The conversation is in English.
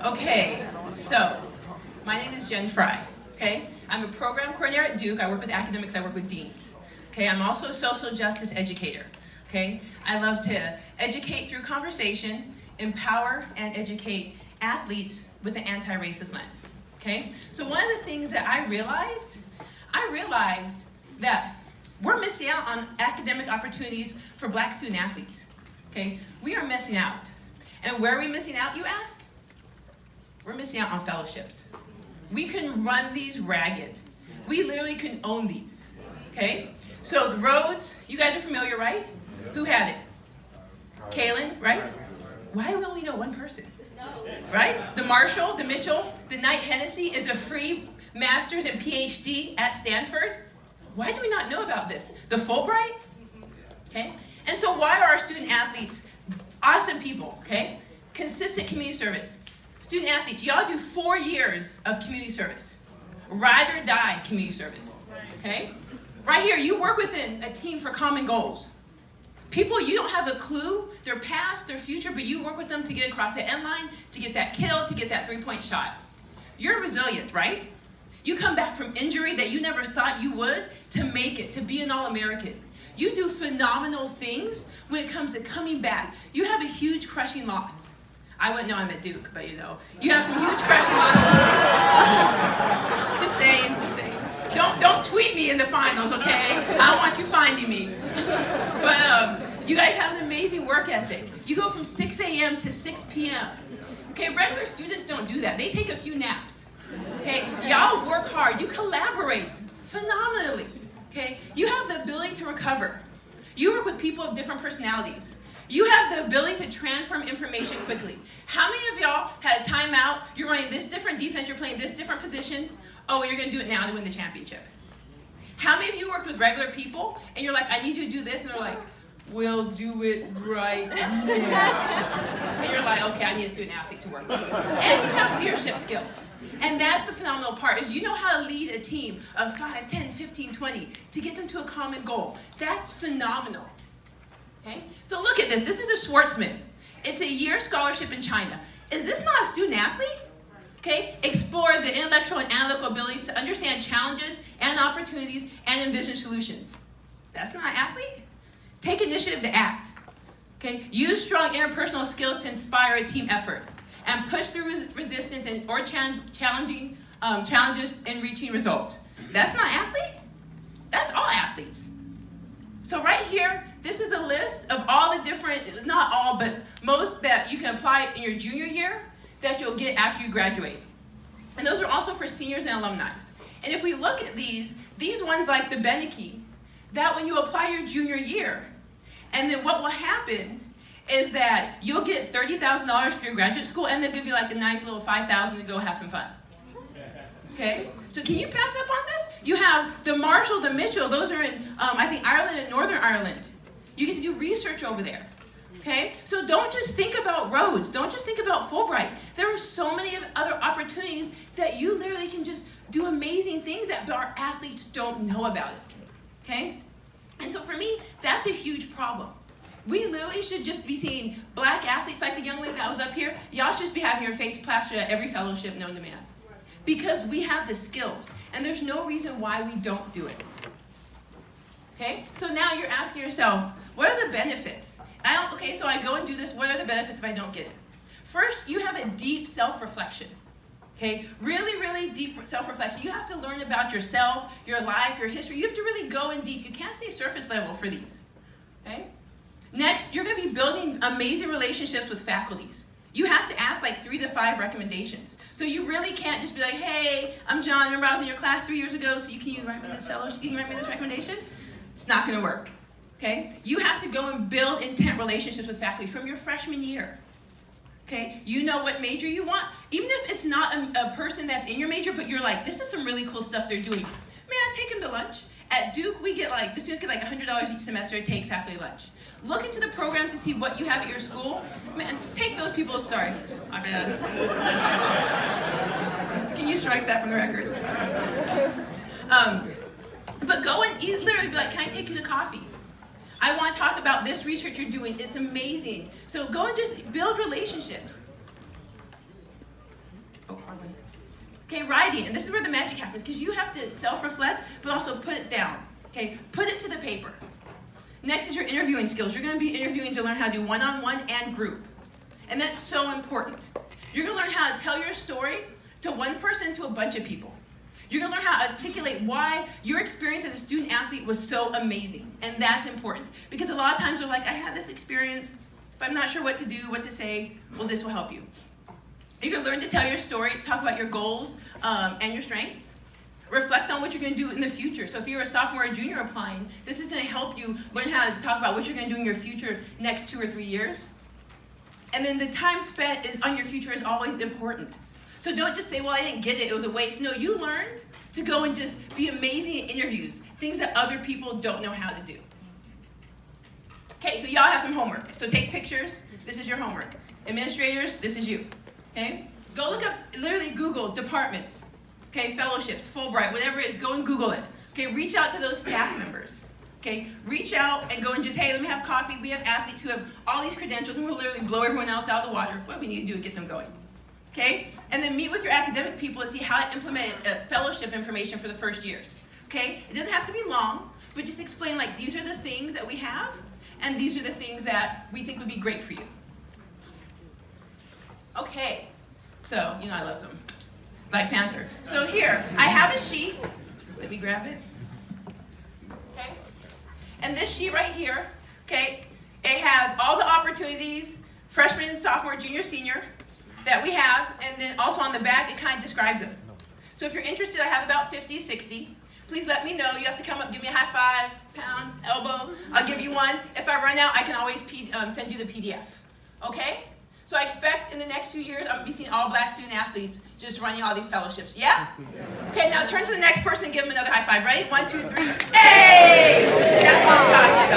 Okay, so my name is Jen Fry, okay? I'm a program coordinator at Duke. I work with academics, I work with deans. Okay, I'm also a social justice educator, okay? I love to educate through conversation, empower and educate athletes with an anti-racist lens, okay? So one of the things that I realized that we're missing out on academic opportunities for black student athletes, okay? We are missing out. And where are we missing out, you ask? We're missing out on fellowships. We can run these ragged. We literally can own these, okay? So the Rhodes, you guys are familiar, right? Who had it? Kaylin, right? Why do we only know one person? Right? The Marshall, the Mitchell, the Knight Hennessy is a free master's and PhD at Stanford. Why do we not know about this? The Fulbright, okay? And so why are our student athletes awesome people, okay? Consistent community service. Student athletes, y'all do 4 years of community service. Ride or die community service, okay? Right here, you work within a team for common goals. People, you don't have a clue, their past, their future, but you work with them to get across the end line, to get that kill, to get that three-point shot. You're resilient, right? You come back from injury that you never thought you would to make it, to be an All-American. You do phenomenal things when it comes to coming back. You have a huge crushing loss. I wouldn't know I'm at Duke, but you know. You have some huge crushing losses. Just saying. Don't tweet me in the finals, okay? I don't want you finding me. But you guys have an amazing work ethic. You go from 6 a.m. to 6 p.m. Okay, regular students don't do that. They take a few naps. Okay, y'all work hard. You collaborate phenomenally. Okay, you have the ability to recover. You work with people of different personalities. You have the ability to transform information quickly. How many of y'all had a timeout, you're running this different defense, you're playing this different position, oh, you're gonna do it now to win the championship? How many of you worked with regular people, and you're like, I need you to do this, and they're like, we'll do it right now. And you're like, okay, I need a student athlete to work with. And you have leadership skills. And that's the phenomenal part, is you know how to lead a team of 5, 10, 15, 20 to get them to a common goal. That's phenomenal. Okay? So look at this. This is the Schwartzman. It's a year scholarship in China. Is this not a student athlete? Okay? Explore the intellectual and analytical abilities to understand challenges and opportunities and envision solutions. That's not an athlete? Take initiative to act. Okay? Use strong interpersonal skills to inspire a team effort and push through resistance or challenging challenges in reaching results. That's not athlete? That's all athletes. So right here, this is a list of all the different, not all, but most that you can apply in your junior year that you'll get after you graduate. And those are also for seniors and alumni. And if we look at these ones like the Beneke, that when you apply your junior year, and then what will happen is that you'll get $30,000 for your graduate school, and they'll give you like a nice little $5,000 to go have some fun. Okay, so can you pass up on this? You have the Marshall, the Mitchell, those are in, I think, Ireland and Northern Ireland. You get to do research over there. Okay, so don't just think about Rhodes, don't just think about Fulbright. There are so many other opportunities that you literally can just do amazing things that our athletes don't know about it. Okay, and so for me, that's a huge problem. We literally should just be seeing black athletes like the young lady that was up here. Y'all should just be having your face plastered at every fellowship known to man. Because we have the skills, and there's no reason why we don't do it. Okay, so now you're asking yourself, what are the benefits? Okay, so I go and do this, what are the benefits if I don't get it? First, you have a deep self-reflection. Okay, really, really deep self-reflection. You have to learn about yourself, your life, your history. You have to really go in deep. You can't stay surface level for these. Okay? Next, you're going to be building amazing relationships with faculties. You have to ask like 3 to 5 recommendations. So you really can't just be like, hey, I'm John, remember I was in your class 3 years ago, so can you write me this fellowship, can you write me this recommendation? It's not gonna work, okay? You have to go and build intent relationships with faculty from your freshman year, okay? You know what major you want, even if it's not a person that's in your major, but you're like, this is some really cool stuff they're doing. Man, take them to lunch. At Duke, the students get like $100 each semester to take faculty lunch. Look into the programs to see what you have at your school. Man, take those people, sorry, my bad. Can you strike that from the record? But go and literally be like, can I take you to coffee? I want to talk about this research you're doing. It's amazing. So go and just build relationships. Okay, writing, and this is where the magic happens, because you have to self-reflect, but also put it down. Okay, put it to the paper. Next is your interviewing skills. You're going to be interviewing to learn how to do one-on-one and group. And that's so important. You're going to learn how to tell your story to one person, to a bunch of people. You're going to learn how to articulate why your experience as a student athlete was so amazing. And that's important. Because a lot of times they're like, I had this experience, but I'm not sure what to do, what to say. Well, this will help you. You're going to learn to tell your story, talk about your goals and your strengths. Reflect on what you're going to do in the future. So if you're a sophomore or junior applying, this is going to help you learn how to talk about what you're going to do in your future next 2 or 3 years. And then the time spent on your future is always important. So don't just say, well, I didn't get it, it was a waste. No, you learned to go and just be amazing at interviews, things that other people don't know how to do. Okay, so y'all have some homework. So take pictures. This is your homework. Administrators, this is you. Okay? Go look up, literally Google departments. Okay, fellowships, Fulbright, whatever it is, go and Google it. Okay, reach out to those staff members. Okay, reach out and go and just, hey, let me have coffee. We have athletes who have all these credentials, and we'll literally blow everyone else out of the water. What do we need to do to get them going? Okay, and then meet with your academic people and see how to implement fellowship information for the first years. Okay, it doesn't have to be long, but just explain, like, these are the things that we have, and these are the things that we think would be great for you. Okay, so, you know I love them. Black Panther. So here, I have a sheet. Let me grab it. Okay. And this sheet right here, okay, it has all the opportunities, freshman, sophomore, junior, senior, that we have, and then also on the back, it kind of describes them. So if you're interested, I have about 50, 60. Please let me know. You have to come up, give me a high five, pound, elbow. I'll give you one. If I run out, I can always send you the PDF. Okay? So I expect in the next few years, I'm going to be seeing all black student athletes just running all these fellowships. Yeah? Okay, now turn to the next person and give them another high five. Ready? 1, 2, 3. Hey! That's what I'm talking about.